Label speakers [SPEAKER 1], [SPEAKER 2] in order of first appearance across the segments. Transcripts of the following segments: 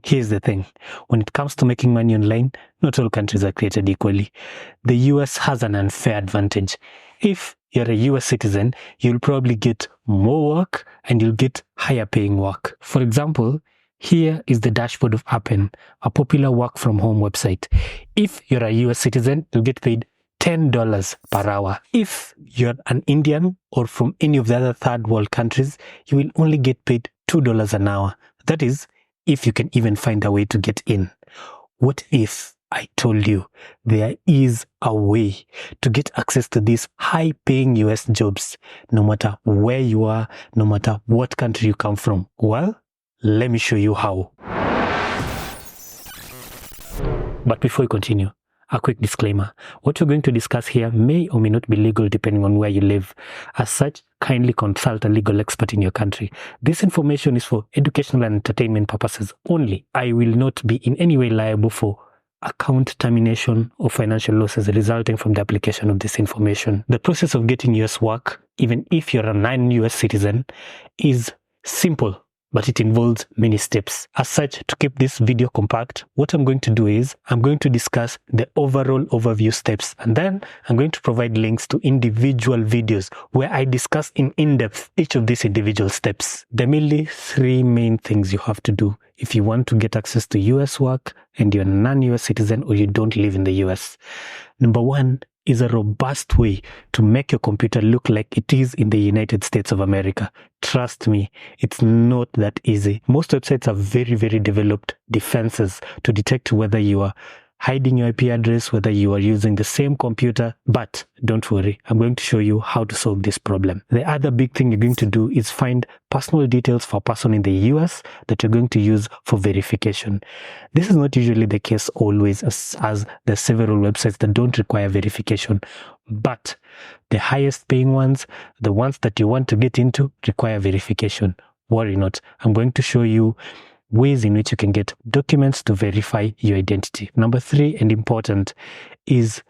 [SPEAKER 1] Here's the thing. When it comes to making money online, not all countries are created equally. The US has an unfair advantage. If you're a US citizen, you'll probably get more work and you'll get higher paying work. For example, here is the dashboard of Appen, a popular work from home website. If you're a US citizen, you'll get paid $10 per hour. If you're an Indian or from any of the other third world countries, you will only get paid $2 an hour. That is, if you can even find a way to get in. What if I told you there is a way to get access to these high-paying US jobs, no matter where you are, no matter what country you come from? Well, let me show you how. But before we continue, a quick disclaimer. What we're going to discuss here may or may not be legal depending on where you live. As such, kindly consult a legal expert in your country. This information is for educational and entertainment purposes only. I will not be in any way liable for account termination or financial losses resulting from the application of this information. The process of getting US work, even if you're a non-US citizen, is simple, but it involves many steps. As such, to keep this video compact, what I'm going to do is I'm going to discuss the overall overview steps, and then I'm going to provide links to individual videos where I discuss in depth each of these individual steps. There are mainly three main things you have to do if you want to get access to US work and you're a non-US citizen or you don't live in the US. Number one is a robust way to make your computer look like it is in the United States of America. Trust me, it's not that easy. Most websites have very, very developed defenses to detect whether you are hiding your IP address, whether you are using the same computer. But don't worry, I'm going to show you how to solve this problem. The other big thing you're going to do is find personal details for a person in the US that you're going to use for verification. This is not usually the case always, as there are several websites that don't require verification. But the highest paying ones, the ones that you want to get into, require verification. Worry not. I'm going to show you ways in which you can get documents to verify your identity. Number three, and important, is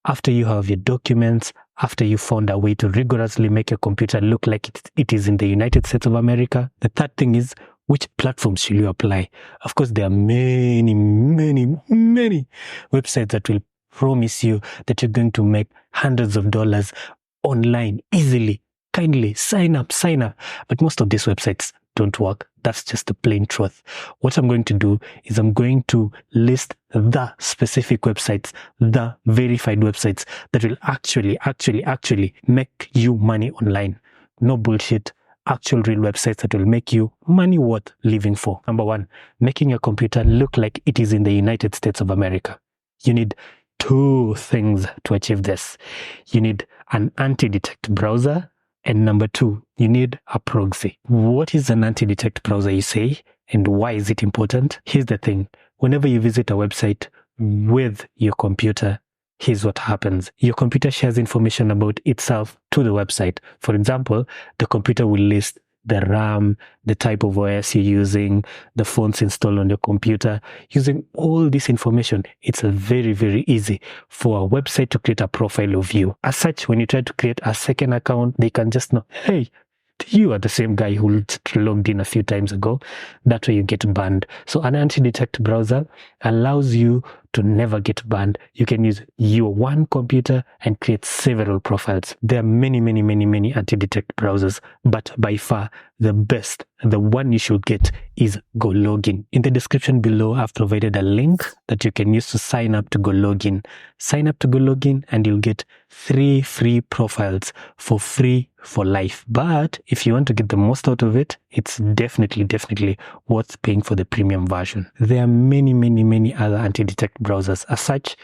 [SPEAKER 1] after you have your documents, after you found a way to rigorously make your computer look like it is in the United States of America, the third thing is, which platforms should you apply? Of course, there are many websites that will promise you that you're going to make hundreds of dollars online easily. Kindly sign up. But most of these websites don't work. That's just the plain truth. What I'm going to do is I'm going to list the specific websites, the verified websites that will actually make you money online. No bullshit. Actual real websites that will make you money worth living for. Number one, making your computer look like it is in the United States of America. You need two things to achieve this. You need an antidetect browser, and number two, you need a proxy. What is an antidetect browser, you say, and why is it important? Here's the thing. Whenever you visit a website with your computer, here's what happens. Your computer shares information about itself to the website. For example, the computer will list the RAM, the type of OS you're using, the fonts installed on your computer. Using all this information, it's very, very easy for a website to create a profile of you. As such, when you try to create a second account, they can just know, hey, you are the same guy who logged in a few times ago. That way you get banned. So an anti-detect browser allows you to never get banned. You can use your one computer and create several profiles. There are many anti-detect browsers, but by far the best, the one you should get, is Go Login. In the description below, I've provided a link that you can use to sign up to Go Login. Sign up to Go Login and you'll get 3 free profiles for free for life. But if you want to get the most out of it, it's definitely worth paying for the premium version. There are many other anti-detect browsers. As such,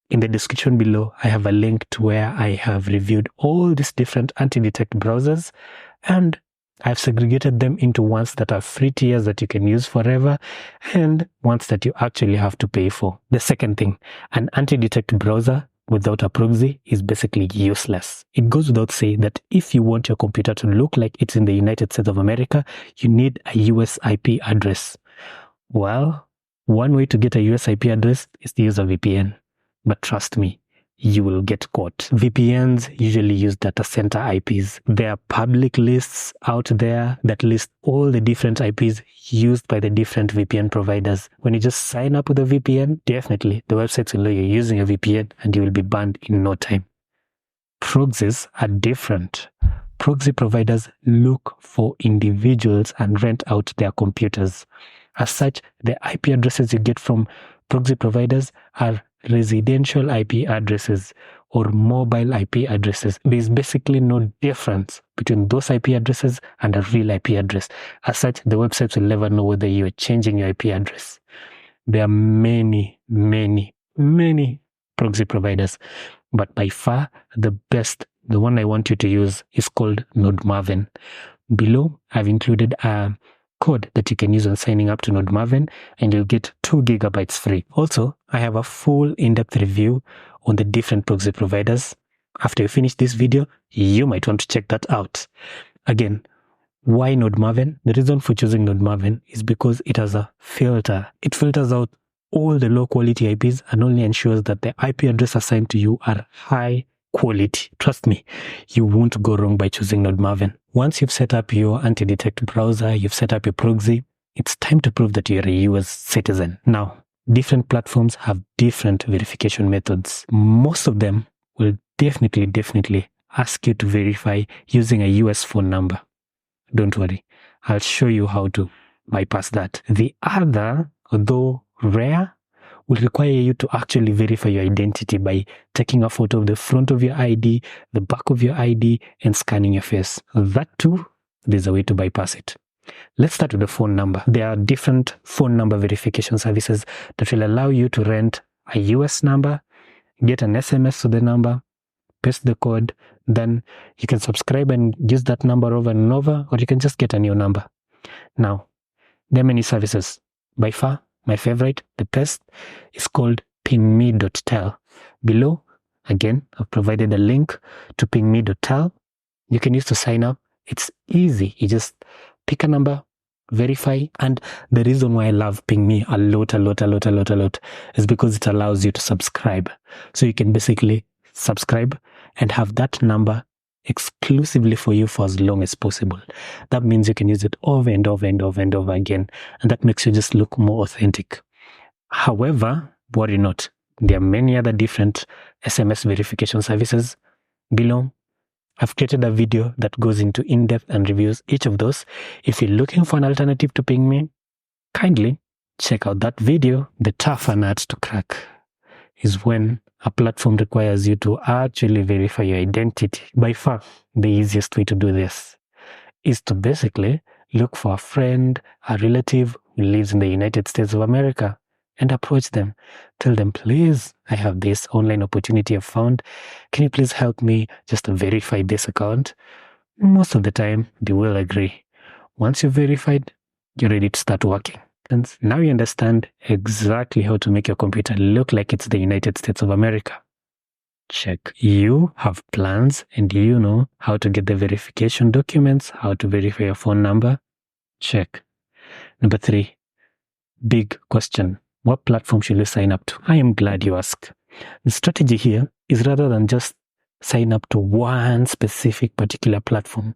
[SPEAKER 1] in the description below, I have a link to where I have reviewed all these different anti-detect browsers, and I've segregated them into ones that are free tiers that you can use forever and ones that you actually have to pay for. The second thing, an anti-detect browser without a proxy is basically useless. It goes without saying that if you want your computer to look like it's in the United States of America, you need a US IP address. Well, one way to get a US IP address is to use a VPN. But trust me, you will get caught. VPNs usually use data center IPs. There are public lists out there that list all the different IPs used by the different VPN providers. When you just sign up with a VPN, definitely the websites will know you're using a VPN and you will be banned in no time. Proxies are different. Proxy providers look for individuals and rent out their computers. As such, the IP addresses you get from proxy providers are residential IP addresses or mobile IP addresses. There's basically no difference between those IP addresses and a real IP address. As such, the websites will never know whether you're changing your IP address. There are many proxy providers, but by far the best, the one I want you to use, is called NodeMaven. Below, I've included a code that you can use on signing up to NodeMaven, and you'll get 2 GB free. Also, I have a full in-depth review on the different proxy providers. After you finish this video, you might want to check that out. Again, why NodeMaven? The reason for choosing NodeMaven is because it has a filter. It filters out all the low quality IPs and only ensures that the IP address assigned to you are high quality. Trust me, you won't go wrong by choosing NodeMaven. Once you've set up your antidetect browser, you've set up your proxy, it's time to prove that you're a US citizen. Now, different platforms have different verification methods. Most of them will definitely ask you to verify using a US phone number. Don't worry, I'll show you how to bypass that. The other, although rare, will require you to actually verify your identity by taking a photo of the front of your ID, the back of your ID, and scanning your face. That too, there's a way to bypass it. Let's start with the phone number. There are different phone number verification services that will allow you to rent a US number, get an SMS to the number, paste the code, then you can subscribe and use that number over and over, or you can just get a new number. Now, there are many services. By far, my favorite, the best, is called pingme.tel. Below, again, I've provided a link to pingme.tel. You can use to sign up. It's easy. You just pick a number, verify, and the reason why I love pingme a lot is because it allows you to subscribe. So you can basically subscribe and have that number exclusively for you for as long as possible. That means you can use it over and over again, and that makes you just look more authentic. However, worry not, there are many other different SMS verification services. Below, I've created a video that goes into in-depth and reviews each of those. If you're looking for an alternative to pingme, kindly check out that video. The tougher nut to crack is when a platform requires you to actually verify your identity. By far, the easiest way to do this is to basically look for a friend, a relative who lives in the United States of America, and approach them. Tell them, please, I have this online opportunity I've found. Can you please help me just verify this account? Most of the time, they will agree. Once you've verified, you're ready to start working. And now you understand exactly how to make your computer look like it's the United States of America. Check. You have plans and you know how to get the verification documents, how to verify your phone number. Check. Number 3, big question. What platform should you sign up to? I am glad you asked. The strategy here is, rather than just sign up to one specific particular platform,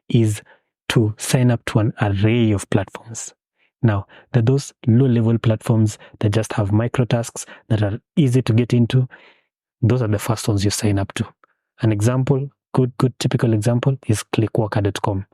[SPEAKER 1] is to sign up to an array of platforms. Now, there are those low-level platforms that just have micro tasks that are easy to get into. Those are the first ones you sign up to. An example, good typical example, is clickworker.com.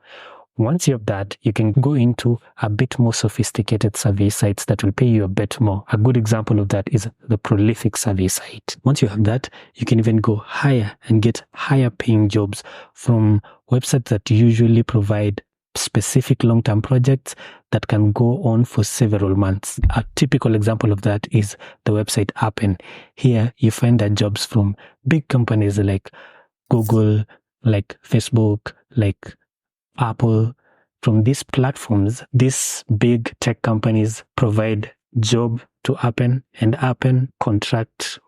[SPEAKER 1] Once you have that, you can go into a bit more sophisticated survey sites that will pay you a bit more. A good example of that is the Prolific survey site. Once you have that, you can even go higher and get higher paying jobs from websites that usually provide specific long-term projects that can go on for several months. A typical example of that is the website Appen. Here, you find that jobs from big companies like Google, like Facebook, like Apple. From these platforms, these big tech companies provide job to Appen, and Appen contract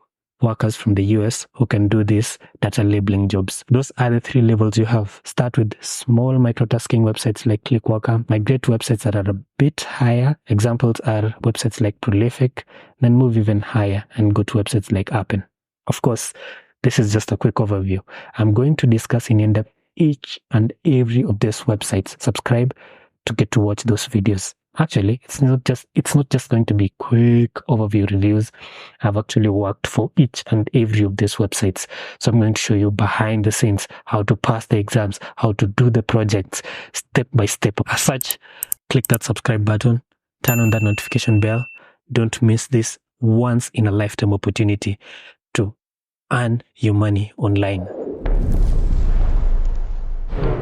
[SPEAKER 1] workers from the US who can do these data labeling jobs. Those are the 3 levels you have. Start with small microtasking websites like Clickworker. Migrate to websites that are a bit higher. Examples are websites like Prolific. Then move even higher and go to websites like Appen. Of course, this is just a quick overview. I'm going to discuss in depth each and every of these websites. Subscribe to get to watch those videos. Actually, it's not just going to be quick overview reviews. I've actually worked for each and every of these websites. So I'm going to show you behind the scenes how to pass the exams, how to do the projects step by step. As such, click that subscribe button, turn on that notification bell. Don't miss this once in a lifetime opportunity to earn your money online.